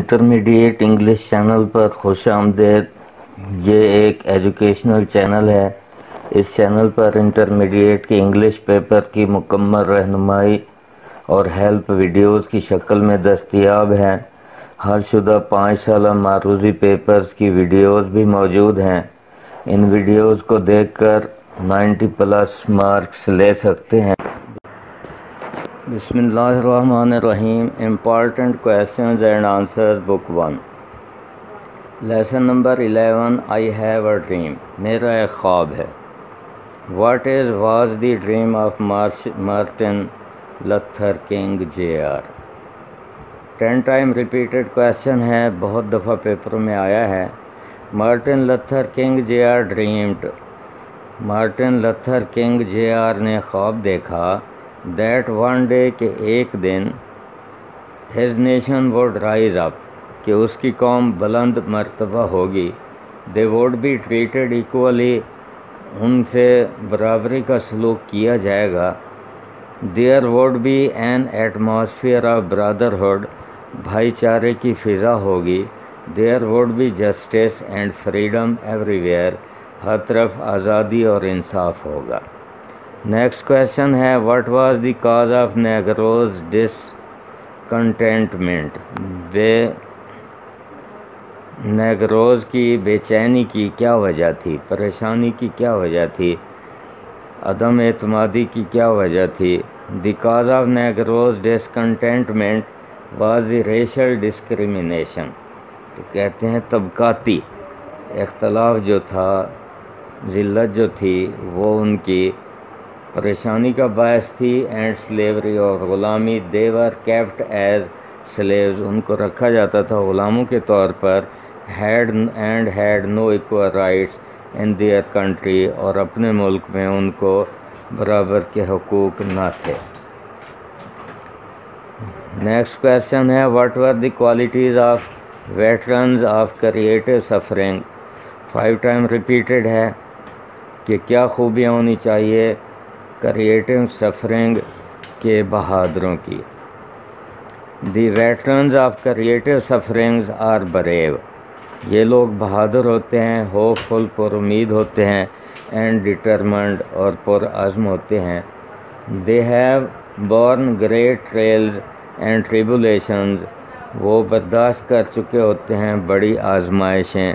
Intermediate English channel پر خوش آمدید۔ یہ ایک ایجوکیشنل چینل ہے۔ اس چینل پر انٹرمیڈیٹ کے انگلش پیپر کی مکمل رہنمائی اور ہیلپ ویڈیوز کی شکل میں دستیاب ہیں۔ حل شدہ 5 سالہ معروضی پیپرز کی ویڈیوز بھی موجود ہیں۔ ان ویڈیوز کو دیکھ کر 90+ مارکس لے سکتے ہیں۔ بسم اللہ الرحمن الرحیم۔ Important questions and answers book 1۔ Lesson number 11۔ I have a dream. میرا ایک خواب ہے۔ What was the dream of Martin Luther King JR. 10 time repeated question ہے، بہت دفعہ پیپروں میں آیا ہے۔ Martin Luther King JR dreamed. Martin Luther King JR نے خواب دیکھا دیٹ ون ڈے کہ ایک دن his nation would rise up کہ اس کی قوم بلند مرتبہ ہوگی۔ They would be treated equally ان سے برابری کا سلوک کیا جائے گا۔ There would be an atmosphere of brotherhood بھائی چارے کی فضا ہوگی۔ There would be justice and freedom everywhere ہر طرف آزادی اور انصاف ہوگا۔ نیکسٹ کویسچن ہے، what was the cause of Negroes discontentment. Negroes کی بے چینی کی کیا وجہ تھی؟ پریشانی کی کیا وجہ تھی؟ عدم اعتمادی کی کیا وجہ تھی؟ The cause of Negroes discontentment was the racial discrimination. تو کہتے ہیں طبقاتی اختلاف جو تھا، ذلت جو تھی، وہ ان کی پریشانی کا باعث تھی۔ اینڈ سلیوری اور غلامی، they were kept as slaves, ان کو رکھا جاتا تھا غلاموں کے طور پر۔ Had no equal rights in their country, اور اپنے ملک میں ان کو برابر کے حقوق نہ تھے۔ نیکسٹ کویسچن ہے، what were the qualities of veterans of creative suffering. 5 time repeated ہے کہ کیا خوبیاں ہونی چاہیے کریٹو سفرنگ کے بہادروں کی۔ The veterans of creative sufferings are brave, یہ لوگ بہادر ہوتے ہیں، ہوپ فل پر امید ہوتے ہیں، اینڈ ڈٹرمنڈ اور پر عزم ہوتے ہیں۔ They have borne great trials and tribulations, وہ برداشت کر چکے ہوتے ہیں بڑی آزمائشیں۔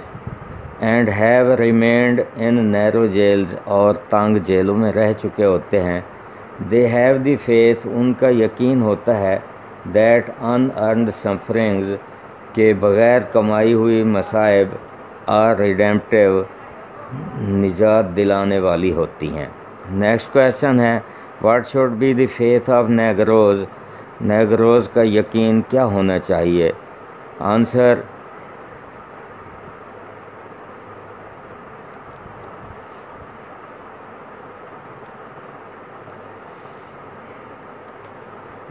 And have remained in narrow jails, اور تنگ جیلوں میں رہ چکے ہوتے ہیں۔ دے ہیو دی فیتھ، ان کا یقین ہوتا ہے، دیٹ ان ارنڈ سفرنگز، کہ بغیر کمائی ہوئی مصائب، آر ریڈیمپٹیو، نجات دلانے والی ہوتی ہیں۔ نیکسٹ کویسچن ہے، what should be the faith of Negroes. Negroes کا یقین کیا ہونا چاہیے؟ Answer,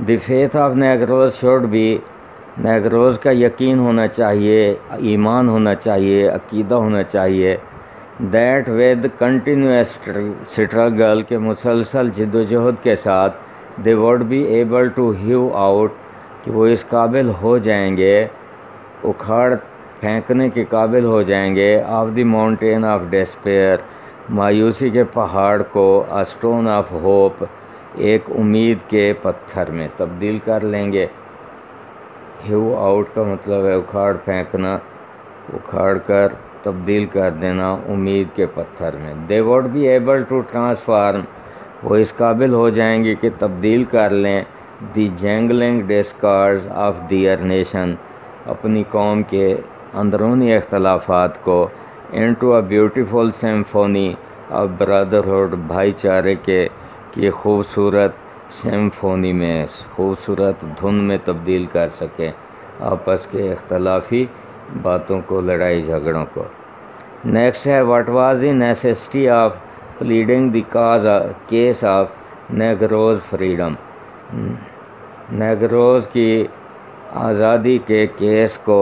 the faith of Negroes should be, Negroes کا یقین ہونا چاہیے، ایمان ہونا چاہیے، عقیدہ ہونا چاہیے، دیٹ ود کنٹینیوس اسٹرگل، کے مسلسل جد و جہد کے ساتھ، they would be able to have out, کہ وہ اس قابل ہو جائیں گے، اکھاڑ پھینکنے کے قابل ہو جائیں گے، of the mountain of despair, مایوسی کے پہاڑ کو، اسٹون آف ہوپ، ایک امید کے پتھر میں تبدیل کر لیں گے۔ ہیو آؤٹ کا مطلب ہے اکھاڑ پھینکنا، اکھاڑ کر تبدیل کر دینا امید کے پتھر میں۔ They would be able to transform, وہ اس قابل ہو جائیں گے کہ تبدیل کر لیں، دی جینگلنگ ڈسکارڈز آف دیئر نیشن، اپنی قوم کے اندرونی اختلافات کو، into a beautiful symphony of brotherhood, بھائی چارے کے کی خوبصورت سمفونی میں، خوبصورت دھن میں تبدیل کر سکیں آپس کے اختلافی باتوں کو، لڑائی جھگڑوں کو۔ نیکسٹ ہے، what was the necessity of pleading the case of Negroes freedom. Negroes کی آزادی کے کیس کو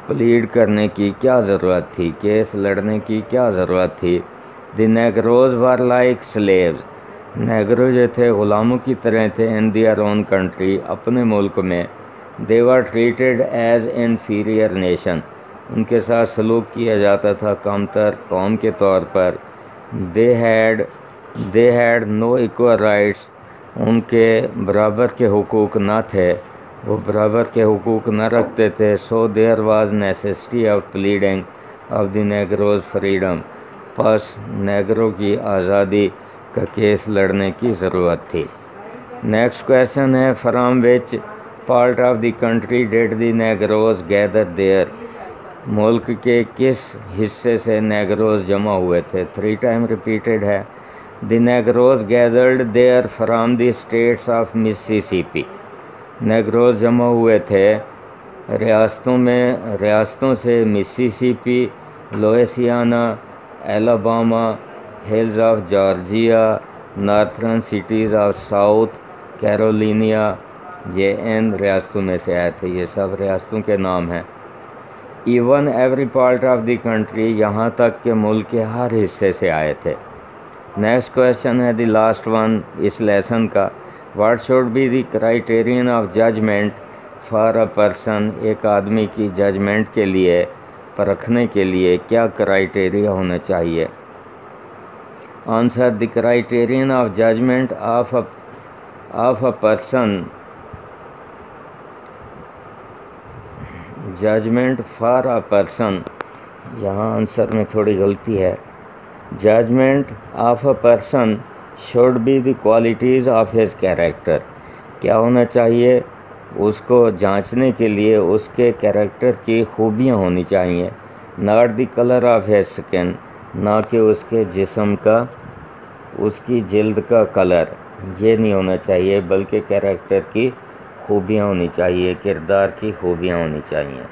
پلیڈ کرنے کی کیا ضرورت تھی، کیس لڑنے کی کیا ضرورت تھی؟ دی نیگروز ور لائک سلیوز، نیگرو جو تھے غلاموں کی طرح تھے، ان دیئر اون کنٹری، اپنے ملک میں۔ They were treated as inferior nation. ان کے ساتھ سلوک کیا جاتا تھا کم تر قوم کے طور پر. They had no equal rights. ان کے برابر کے حقوق نہ تھے، وہ برابر کے حقوق نہ رکھتے تھے. So there was necessity of pleading of the Negroes' freedom. پس نیگرو کی آزادی کا کیس لڑنے کی ضرورت تھی. نیکسٹ کویشچن ہے from which part of the country did the Negroes gather there. ملک کے کس حصے سے نیگروز جمع ہوئے تھے؟ 3 ٹائم ریپیٹڈ ہے. The Negroes gathered there from the states of Mississippi. Negroes جمع ہوئے تھے ریاستوں سے Mississippi, Louisiana, Alabama, hills of Georgia, northern cities of South Carolina. یہ ان ریاستوں میں سے آئے تھے. یہ سب ریاستوں کے نام ہیں. Even every part of the country, یہاں تک کہ ملک کے ہر حصے سے آئے تھے. نیکسٹ کویشچن ہے دی لاسٹ ون اس لیسن کا. What should be the criterion of judgment for a person. ایک آدمی کی ججمنٹ کے لیے، پرکھنے کے لیے کیا کرائیٹیریا ہونا چاہیے؟ Answer the criterion of judgement of a person. Judgement for a person, یہاں آنسر میں تھوڑی غلطی ہے. Judgement of a person should be the qualities of his character. کیا ہونا چاہیے؟ اس کو جانچنے کے لیے اس کے کیریکٹر کی خوبیاں ہونی چاہیے. Not the colour of his سکن، نہ کہ اس کے جسم کا، اس کی جلد کا کلر، یہ نہیں ہونا چاہیے، بلکہ کیریکٹر کی خوبیاں ہونی چاہیے، کردار کی خوبیاں ہونی چاہیے.